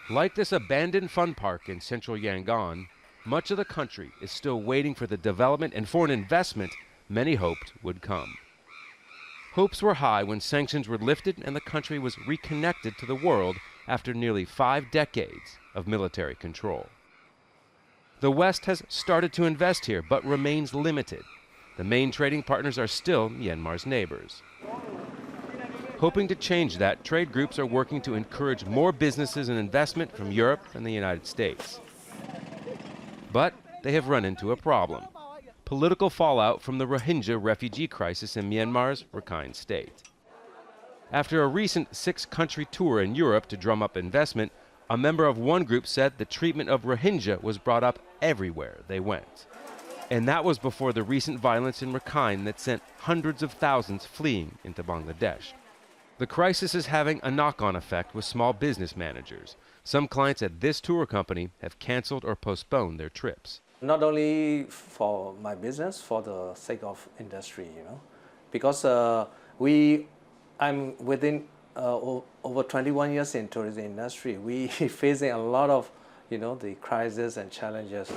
Like this abandoned fun park in central Yangon, much of the country is still waiting for the development and foreign investment many hoped would come. Hopes were high when sanctions were lifted and the country was reconnected to the world after nearly 5 decades of military control. The West has started to invest here, but remains limited. The main trading partners are still Myanmar's neighbors. Hoping to change that, trade groups are working to encourage more businesses and investment from Europe and the United States. But they have run into a problem: political fallout from the Rohingya refugee crisis in Myanmar's Rakhine state. After a recent 6-country tour in Europe to drum up investment, a member of one group said the treatment of Rohingya was brought up everywhere they went. And that was before the recent violence in Rakhine that sent hundreds of thousands fleeing into Bangladesh. The crisis is having a knock-on effect with small business managers. Some clients at this tour company have canceled or postponed their trips. Not only for my business, for the sake of industry, because I'm within over 21 years in tourism industry. We facing a lot of, the crises and challenges.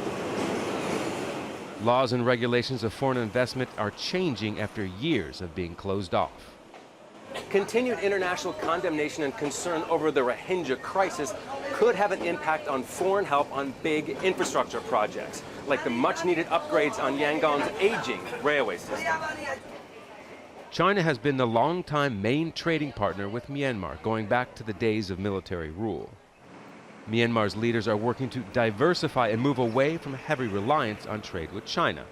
Laws and regulations of foreign investment are changing after years of being closed off. Continued international condemnation and concern over the Rohingya crisis could have an impact on foreign help on big infrastructure projects, like the much-needed upgrades on Yangon's aging railway system. China has been the longtime main trading partner with Myanmar, going back to the days of military rule. Myanmar's leaders are working to diversify and move away from heavy reliance on trade with China.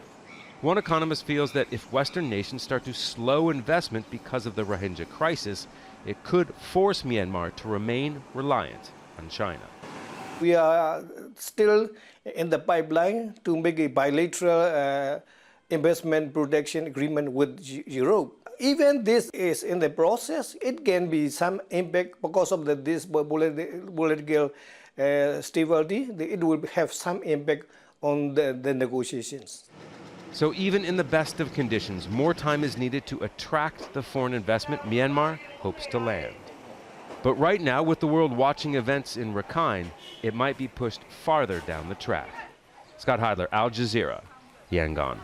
One economist feels that if Western nations start to slow investment because of the Rohingya crisis, it could force Myanmar to remain reliant on China. We are still in the pipeline to make a bilateral investment protection agreement with Europe. Even this is in the process, it can be some impact because of this political stability. It will have some impact on the negotiations. So even in the best of conditions, more time is needed to attract the foreign investment Myanmar hopes to land. But right now, with the world watching events in Rakhine, it might be pushed farther down the track. Scott Heidler, Al Jazeera, Yangon.